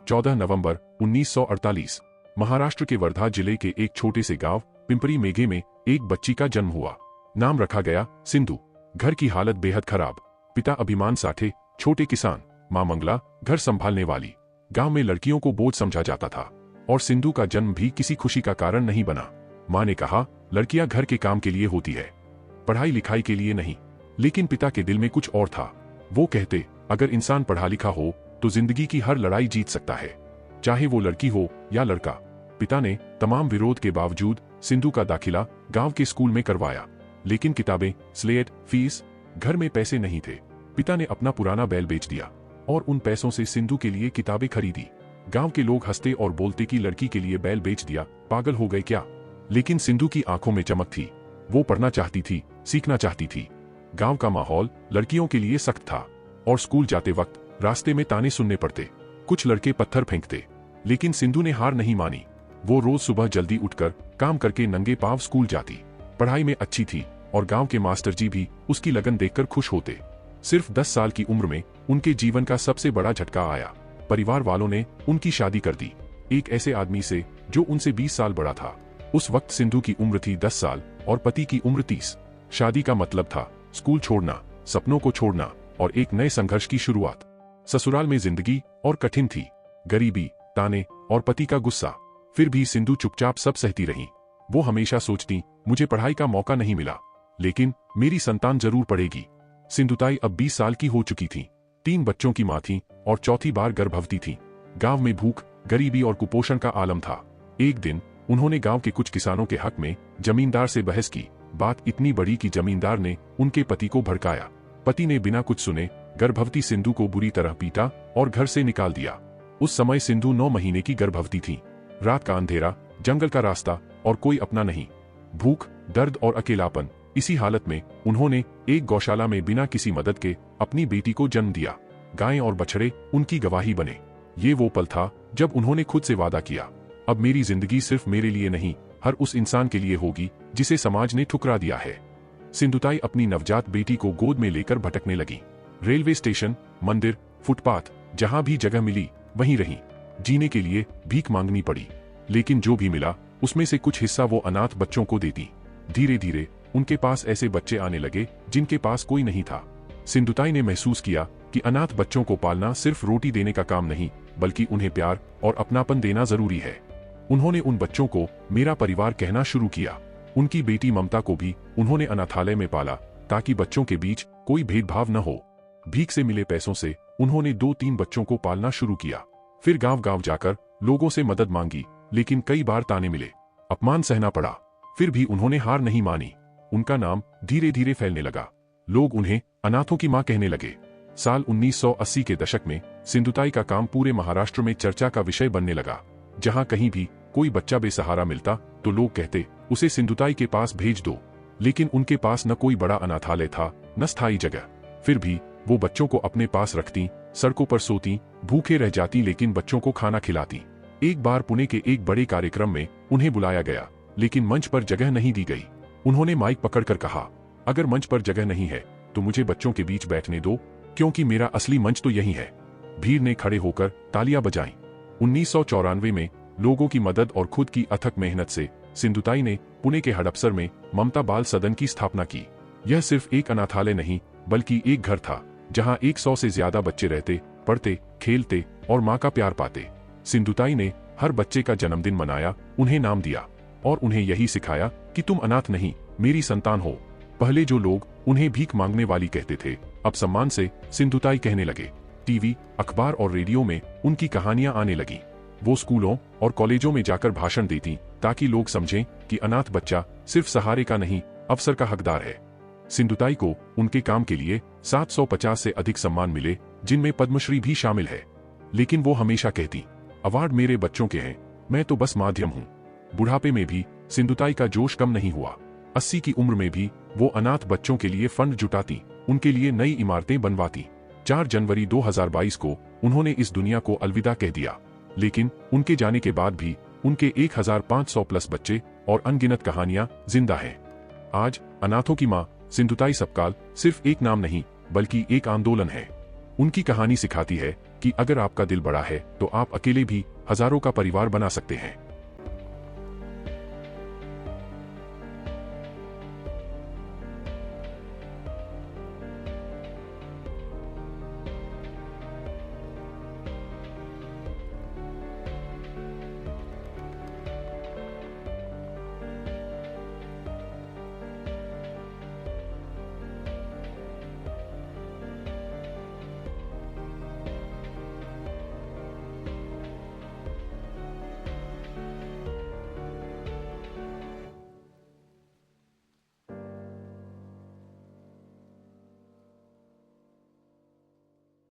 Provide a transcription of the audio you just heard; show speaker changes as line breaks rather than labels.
14 नवंबर 1948 महाराष्ट्र के वर्धा जिले के एक छोटे से गांव पिंपरी मेघे में एक बच्ची का जन्म हुआ। नाम रखा गया सिंधु। घर की हालत बेहद खराब। पिता अभिमान साठे, छोटे किसान, मां मंगला, घर संभालने वाली। गांव में लड़कियों को बोझ समझा जाता था और सिंधु का जन्म भी किसी खुशी का कारण नहीं बना। मां ने कहा, लड़कियां घर के काम के लिए होती है, पढ़ाई लिखाई के लिए नहीं। लेकिन पिता के दिल में कुछ और था। वो कहते, अगर इंसान पढ़ा लिखा हो तो जिंदगी की हर लड़ाई जीत सकता है, चाहे वो लड़की हो या लड़का। पिता ने तमाम विरोध के बावजूद सिंधु का दाखिला गांव के स्कूल में करवाया। लेकिन किताबें, स्लेट, फीस, घर में पैसे नहीं थे। पिता ने अपना पुराना बैल बेच दिया और उन पैसों से सिंधु के लिए किताबें खरीदी। गांव के लोग हंसते और बोलते कि लड़की के लिए बैल बेच दिया, पागल हो गए क्या। लेकिन सिंधु की आंखों में चमक थी। वो पढ़ना चाहती थी, सीखना चाहती थी। गांव का माहौल लड़कियों के लिए सख्त था और स्कूल जाते वक्त रास्ते में ताने सुनने पड़ते। कुछ लड़के पत्थर फेंकते, लेकिन सिंधु ने हार नहीं मानी। वो रोज सुबह जल्दी उठकर काम करके नंगे पांव स्कूल जाती। पढ़ाई में अच्छी थी और गांव के मास्टर जी भी उसकी लगन देखकर खुश होते। सिर्फ 10 साल की उम्र में उनके जीवन का सबसे बड़ा झटका आया। परिवार वालों ने उनकी शादी कर दी, एक ऐसे आदमी से जो उनसे 20 साल बड़ा था। उस वक्त सिंधु की उम्र थी 10 साल और पति की उम्र 30। शादी का मतलब था स्कूल छोड़ना, सपनों को छोड़ना और एक नए संघर्ष की शुरुआत। ससुराल में जिंदगी और कठिन थी, गरीबी, ताने और पति का गुस्सा। फिर भी सिंधु चुपचाप सब सहती रही। वो हमेशा सोचती, मुझे पढ़ाई का मौका नहीं मिला, लेकिन मेरी संतान जरूर पढ़ेगी। सिंधुताई अब 20 साल की हो चुकी थी, 3 बच्चों की मां थी और चौथी बार गर्भवती थी। गांव में भूख, गरीबी और कुपोषण का आलम था। एक दिन उन्होंने गांव के कुछ किसानों के हक में जमींदार से बहस की। बात इतनी बड़ी कि जमींदार ने उनके पति को भड़काया। पति ने बिना कुछ सुने गर्भवती सिंधु को बुरी तरह पीटा और घर से निकाल दिया। उस समय सिंधु 9 महीने की गर्भवती थी। रात का अंधेरा, जंगल का रास्ता और कोई अपना नहीं। भूख, दर्द और अकेलापन। इसी हालत में उन्होंने एक गौशाला में बिना किसी मदद के अपनी बेटी को जन्म दिया। गायें और बछड़े उनकी गवाही बने। ये वो पल था जब उन्होंने खुद से वादा किया, अब मेरी जिंदगी सिर्फ मेरे लिए नहीं, हर उस इंसान के लिए होगी जिसे समाज ने ठुकरा दिया है। सिंधुताई अपनी नवजात बेटी को गोद में लेकर भटकने लगी। रेलवे स्टेशन, मंदिर, फुटपाथ, जहां भी जगह मिली वहीं रही। जीने के लिए भीख मांगनी पड़ी, लेकिन जो भी मिला उसमें से कुछ हिस्सा वो अनाथ बच्चों को देती। धीरे धीरे उनके पास ऐसे बच्चे आने लगे जिनके पास कोई नहीं था। सिंधुताई ने महसूस किया कि अनाथ बच्चों को पालना सिर्फ रोटी देने का काम नहीं, बल्कि उन्हें प्यार और अपनापन देना जरूरी है। उन्होंने उन बच्चों को मेरा परिवार कहना शुरू किया। उनकी बेटी ममता को भी उन्होंने अनाथालय में पाला, ताकि बच्चों के बीच कोई भेदभाव न हो। भीख से मिले पैसों से उन्होंने 2-3 बच्चों को पालना शुरू किया। फिर गांव गांव जाकर लोगों से मदद मांगी, लेकिन कई बार ताने मिले, अपमान सहना पड़ा। फिर भी उन्होंने हार नहीं मानी। उनका नाम धीरे धीरे फैलने लगा। लोग उन्हें अनाथों की मां कहने लगे। साल 1980 के दशक में सिंधुताई का काम पूरे महाराष्ट्र में चर्चा का विषय बनने लगा। जहां कहीं भी कोई बच्चा बेसहारा मिलता तो लोग कहते, उसे सिंधुताई के पास भेज दो। लेकिन उनके पास न कोई बड़ा अनाथालय था, न स्थायी जगह। फिर भी वो बच्चों को अपने पास रखती, सड़कों पर सोती, भूखे रह जाती, लेकिन बच्चों को खाना खिलाती। एक बार पुणे के एक बड़े कार्यक्रम में उन्हें बुलाया गया, लेकिन मंच पर जगह नहीं दी गई। उन्होंने माइक पकड़कर कहा, अगर मंच पर जगह नहीं है तो मुझे बच्चों के बीच बैठने दो, क्योंकि मेरा असली मंच तो यही है। भीड़ ने खड़े होकर तालियां बजाईं। 1994 में लोगों की मदद और खुद की अथक मेहनत से सिंधुताई ने पुणे के हड़पसर में ममता बाल सदन की स्थापना की। यह सिर्फ एक अनाथालय नहीं, बल्कि एक घर था जहां 100 से ज्यादा बच्चे रहते, पढ़ते, खेलते और मां का प्यार पाते। सिंधुताई ने हर बच्चे का जन्मदिन मनाया, उन्हें नाम दिया और उन्हें यही सिखाया कि तुम अनाथ नहीं, मेरी संतान हो। पहले जो लोग उन्हें भीख मांगने वाली कहते थे, अब सम्मान से सिंधुताई कहने लगे। टीवी, अखबार और रेडियो में उनकी कहानियां आने लगी। वो स्कूलों और कॉलेजों में जाकर भाषण देती, ताकि लोग समझें कि अनाथ बच्चा सिर्फ सहारे का नहीं, अवसर का हकदार है। सिंधुताई को उनके काम के लिए 750 से अधिक सम्मान मिले, जिनमें पद्मश्री भी शामिल है। लेकिन वो हमेशा कहती, अवार्ड मेरे बच्चों के हैं, मैं तो बस माध्यम हूँ। बुढ़ापे में भी सिंधुताई का जोश कम नहीं हुआ। 80 की उम्र में भी वो अनाथ बच्चों के लिए फंड जुटाती, उनके लिए नई इमारतें बनवाती। 4 जनवरी 2022 को उन्होंने इस दुनिया को अलविदा कह दिया। लेकिन उनके जाने के बाद भी उनके 1500 प्लस बच्चे और अनगिनत कहानियां जिंदा हैं। आज अनाथों की मां सिंधुताई सपकाल सिर्फ एक नाम नहीं, बल्कि एक आंदोलन है। उनकी कहानी सिखाती है कि अगर आपका दिल बड़ा है तो आप अकेले भी हजारों का परिवार बना सकते हैं।